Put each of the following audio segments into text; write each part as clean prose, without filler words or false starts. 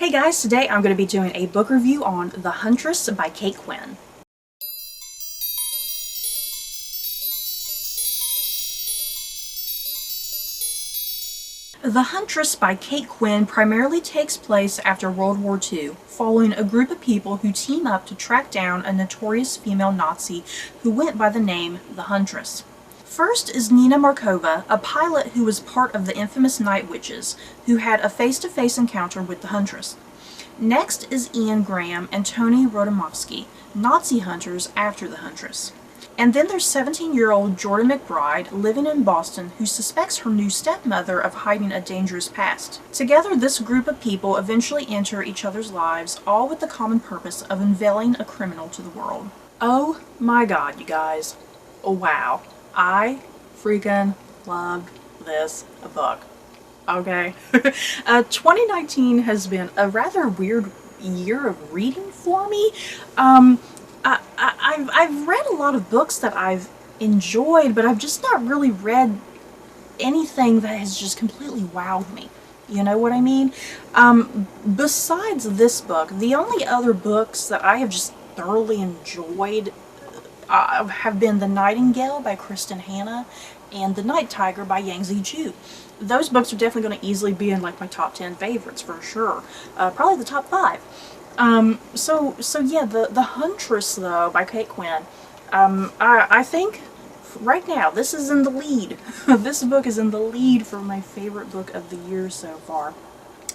Hey guys, today I'm going to be doing a book review on The Huntress by Quinn. The Huntress by Quinn primarily takes place after World War II, following a group of people who team up to track down a notorious female Nazi who went by the name The Huntress. First is Nina Markova, a pilot who was part of the infamous Night Witches, who had a face-to-face encounter with the Huntress. Next is Ian Graham and Tony Rodomovsky, Nazi hunters after the Huntress. And then there's 17-year-old Jordan McBride living in Boston who suspects her new stepmother of hiding a dangerous past. Together, this group of people eventually enter each other's lives, all with the common purpose of unveiling a criminal to the world. Oh my god, you guys. Oh wow. I freaking loved this book. Okay. 2019 has been a rather weird year of reading for me. I've read a lot of books that I've enjoyed, but I've just not really read anything that has just completely wowed me. You know what I mean? Besides this book, the only other books that I have just thoroughly enjoyed have been The Nightingale by Kristen Hanna and The Night Tiger by Yangzi Zhu. Those books are definitely going to easily be in like my top 10 favorites for sure. Probably the top 5. So yeah, the Huntress though by Quinn. I think right now this is in the lead. This book is in the lead for my favorite book of the year so far.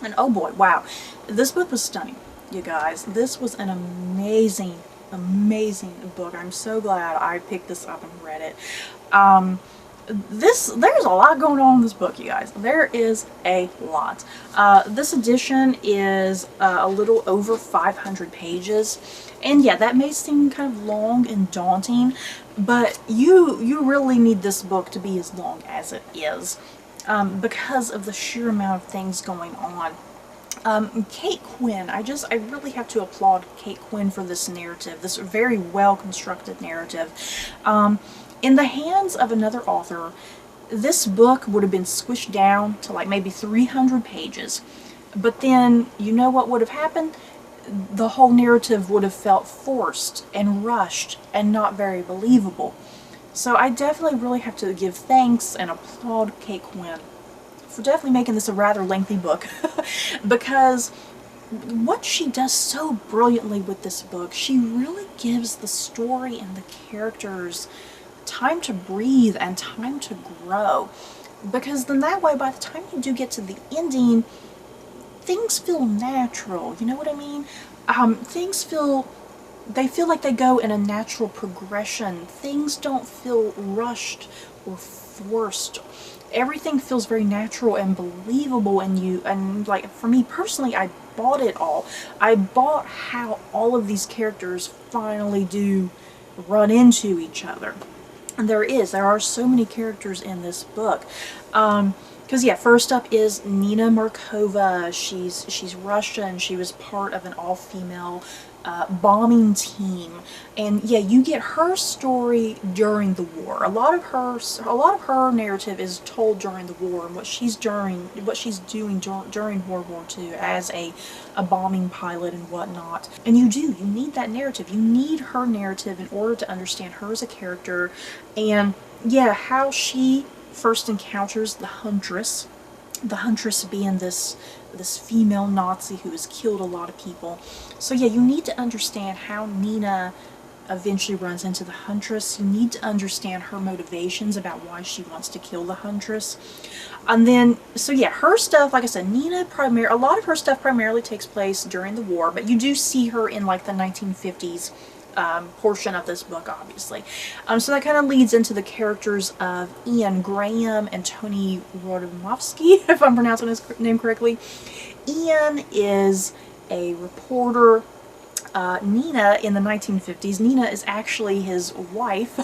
And oh boy, wow, this book was stunning, you guys. This was an amazing book. I'm so glad I picked this up and read it. There's a lot going on in this book, you guys. There is a lot. This edition is a little over 500 pages, and yeah, that may seem kind of long and daunting, but you really need this book to be as long as it is, because of the sheer amount of things going on. Quinn, I really have to applaud Quinn for this narrative, this very well constructed narrative. In the hands of another author, this book would have been squished down to like maybe 300 pages. But then, you know what would have happened? The whole narrative would have felt forced and rushed and not very believable. So I definitely really have to give thanks and applaud Quinn for definitely making this a rather lengthy book. Because what she does so brilliantly with this book, she really gives the story and the characters time to breathe and time to grow, because then that way by the time you do get to the ending, things feel natural. You know what I mean? Things feel like they go in a natural progression. Things don't feel rushed or forced. Everything feels very natural and believable, and like for me personally, I bought it all. I bought how all of these characters finally do run into each other. And there are so many characters in this book. Because yeah, first up is Nina Markova. She's Russian. She was part of an all-female bombing team, and yeah, you get her story during the war. A lot of her narrative is told during the war and what she's doing during World War II as a bombing pilot and whatnot. And you need that narrative. You need her narrative in order to understand her as a character, and yeah, how she first encounters the Huntress. The Huntress being this female Nazi who has killed a lot of people. So yeah, you need to understand how Nina eventually runs into the Huntress. You need to understand her motivations about why she wants to kill the Huntress. And then, so yeah, her stuff, like I said, a lot of her stuff primarily takes place during the war, but you do see her in like the 1950s portion of this book, obviously. So that kind of leads into the characters of Ian Graham and Tony Rodomovsky, if I'm pronouncing his name correctly. Ian is a reporter. Nina, in the 1950s, Nina is actually his wife.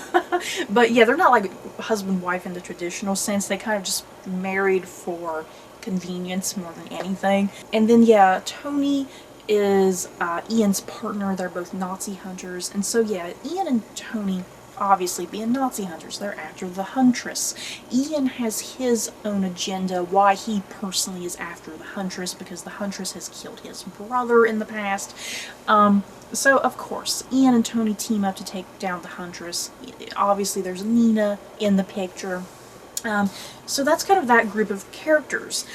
But yeah, they're not like husband-wife in the traditional sense. They kind of just married for convenience more than anything. And then yeah, Tony is Ian's partner. They're both Nazi hunters, and so yeah, Ian and Tony obviously being Nazi hunters. They're after the Huntress. Ian has his own agenda why he personally is after the Huntress, because the Huntress has killed his brother in the past. So of course, Ian and Tony team up to take down the Huntress. Obviously there's Nina in the picture. So that's kind of that group of characters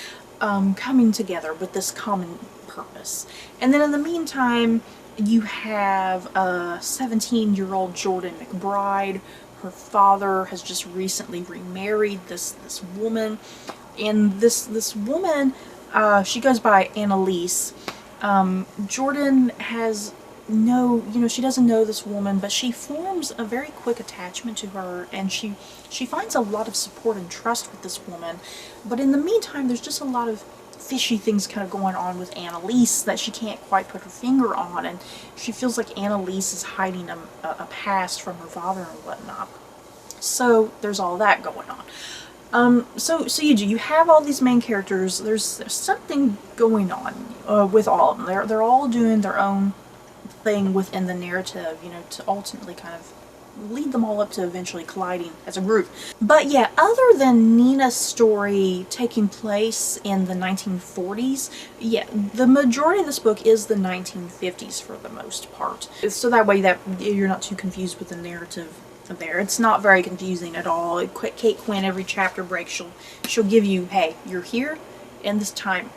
coming together with this common purpose. And then in the meantime, you have a 17-year-old Jordan McBride. Her father has just recently remarried this woman, and this woman, she goes by Annalise. Jordan has she doesn't know this woman, but she forms a very quick attachment to her, and she finds a lot of support and trust with this woman. But in the meantime, there's just a lot of fishy things kind of going on with Annalise that she can't quite put her finger on, and she feels like Annalise is hiding a past from her father and whatnot. So there's all that going on. So you have all these main characters. There's something going on with all of them. They're all doing their own thing within the narrative, to ultimately kind of lead them all up to eventually colliding as a group. But yeah, other than Nina's story taking place in the 1940s, yeah, the majority of this book is the 1950s for the most part. So that way that you're not too confused with the narrative there. It's not very confusing at all. Kate Quinn, every chapter break, she'll give you, hey, you're here and this time.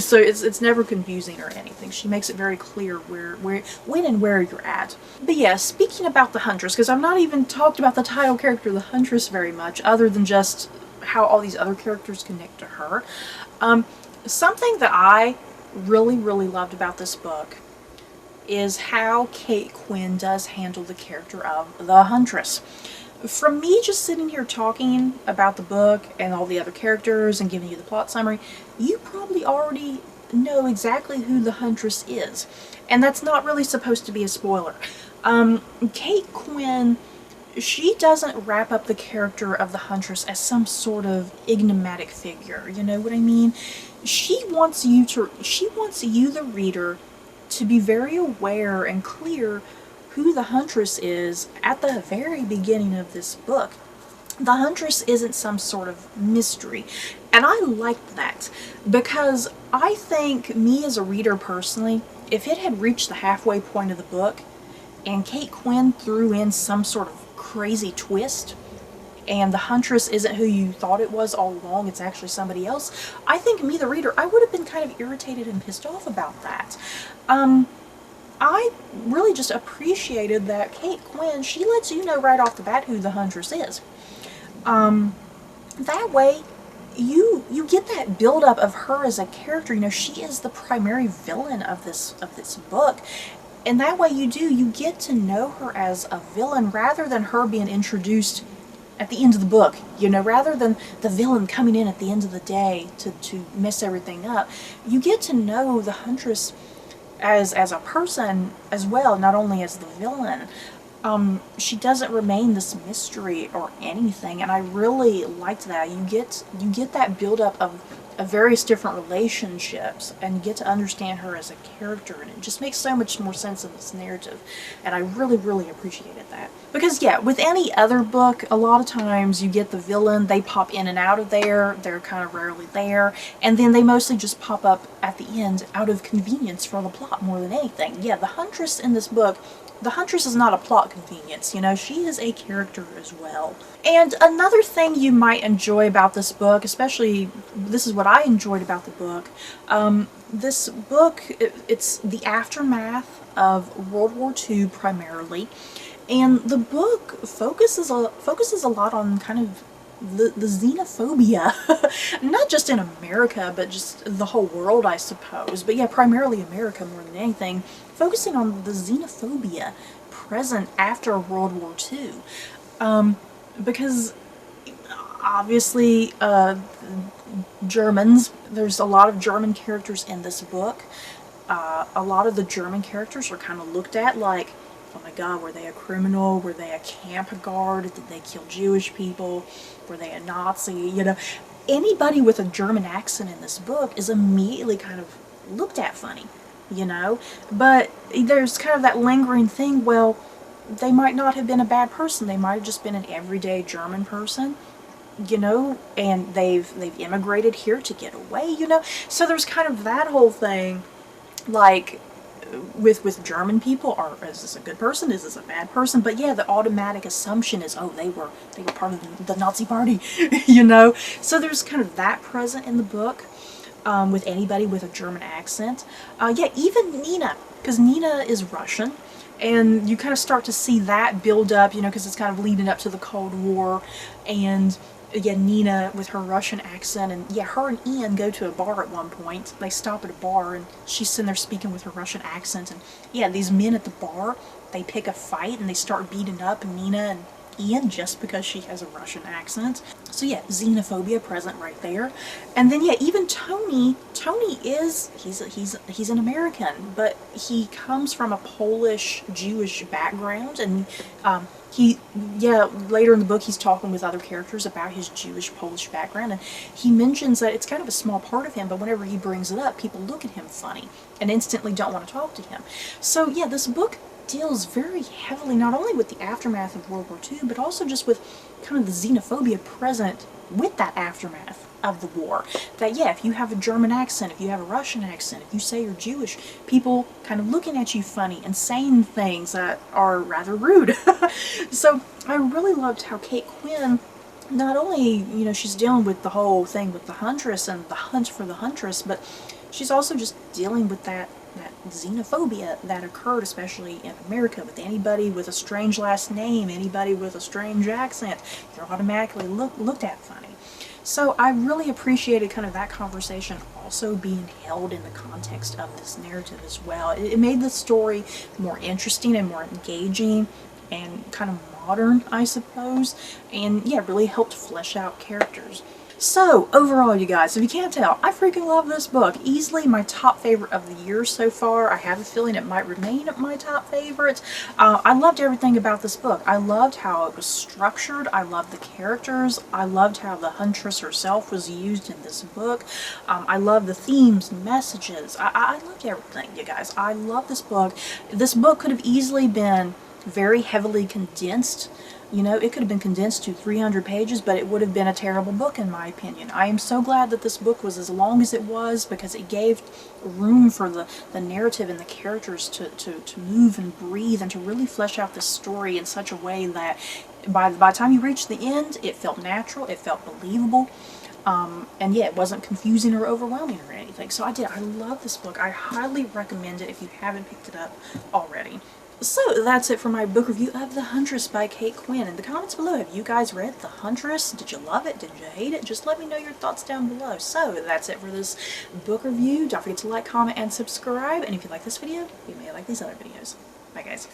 So it's never confusing or anything. She makes it very clear when and where you're at. But yeah, speaking about the Huntress, because I've not even talked about the title character, the Huntress, very much, other than just how all these other characters connect to her. Something that I really, really loved about this book is how Kate Quinn does handle the character of the Huntress. From me just sitting here talking about the book and all the other characters and giving you the plot summary, you probably already know exactly who the Huntress is. And that's not really supposed to be a spoiler. Kate Quinn, she doesn't wrap up the character of the Huntress as some sort of enigmatic figure, you know what I mean? She wants you, the reader, to be very aware and clear who the Huntress is at the very beginning of this book. The Huntress isn't some sort of mystery, and I like that, because I think, me as a reader personally, if it had reached the halfway point of the book and Kate Quinn threw in some sort of crazy twist and the Huntress isn't who you thought it was all along, it's actually somebody else, I think, me the reader, I would have been kind of irritated and pissed off about that. I really just appreciated that Kate Quinn, she lets you know right off the bat who the Huntress is. That way, you get that build-up of her as a character. She is the primary villain of this book. And that way you get to know her as a villain rather than her being introduced at the end of the book. Rather than the villain coming in at the end of the day to mess everything up. You get to know the Huntress as a person as well, not only as the villain. She doesn't remain this mystery or anything, and I really liked that. You get that build-up of various different relationships, and you get to understand her as a character, and it just makes so much more sense in this narrative, and I really, really appreciated that. Because yeah, with any other book, a lot of times you get the villain, they pop in and out of there, they're kind of rarely there, and then they mostly just pop up at the end out of convenience for the plot more than anything. Yeah, the Huntress in this book, the Huntress is not a plot convenience, she is a character as well. And another thing you might enjoy about this book, especially, this is what I enjoyed about the book, this book, it's the aftermath of World War II primarily, and the book focuses a lot on kind of the xenophobia, not just in America, but just the whole world, I suppose. But yeah, primarily America more than anything, focusing on the xenophobia present after World War II. Because obviously Germans, there's a lot of German characters in this book. A lot of the German characters are kind of looked at like, oh my god, were they a criminal? Were they a camp guard? Did they kill Jewish people? Were they a Nazi? Anybody with a German accent in this book is immediately kind of looked at funny, But there's kind of that lingering thing, well, they might not have been a bad person. They might have just been an everyday German person, you know, and they've immigrated here to get away, you know. So there's kind of that whole thing, like with German people, are, is this a good person, is this a bad person? But yeah, the automatic assumption is, oh, they were part of the Nazi party, you know. So there's kind of that present in the book, with anybody with a German accent. Yeah, even Nina, because Nina is Russian, and you kind of start to see that build up, you know, because it's kind of leading up to the Cold War. And yeah, Nina with her Russian accent, and yeah, her and Ian go to a bar at one point. They stop at a bar, and she's sitting there speaking with her Russian accent, and yeah, these men at the bar, they pick a fight, and they start beating up Nina and Ian just because she has a Russian accent. So yeah, xenophobia present right there. And then yeah, even Tony is, he's an American, but he comes from a Polish Jewish background, and later in the book he's talking with other characters about his Jewish Polish background, and he mentions that it's kind of a small part of him, but whenever he brings it up, people look at him funny and instantly don't want to talk to him. So yeah, this book deals very heavily not only with the aftermath of World War II, but also just with kind of the xenophobia present with that aftermath of the war. That yeah, if you have a German accent, if you have a Russian accent, if you say you're Jewish, people kind of looking at you funny and saying things that are rather rude. So I really loved how Kate Quinn, not only, you know, she's dealing with the whole thing with the Huntress and the hunt for the Huntress, but she's also just dealing with that xenophobia that occurred, especially in America, with anybody with a strange last name, anybody with a strange accent, you're automatically looked at funny. So I really appreciated kind of that conversation also being held in the context of this narrative as well. It made the story more interesting and more engaging and kind of modern, I suppose, and yeah, really helped flesh out characters. So, overall, you guys, if you can't tell, I freaking love this book. Easily my top favorite of the year so far. I have a feeling it might remain my top favorite. I loved everything about this book. I loved how it was structured. I loved the characters. I loved how the Huntress herself was used in this book. I love the themes and messages. I loved everything, you guys. I love this book. This book could have easily been very heavily condensed. You know, it could have been condensed to 300 pages, but it would have been a terrible book in my opinion. I am so glad that this book was as long as it was, because it gave room for the narrative and the characters to move and breathe and to really flesh out this story in such a way that by the time you reach the end, it felt natural, it felt believable. And yeah, it wasn't confusing or overwhelming or anything. So I love this book. I highly recommend it if you haven't picked it up already. So that's it for my book review of The Huntress by Kate Quinn. In the comments below, have you guys read The Huntress? Did you love it? Did you hate it? Just let me know your thoughts down below. So that's it for this book review. Don't forget to like, comment, and subscribe. And if you like this video, you may like these other videos. Bye guys.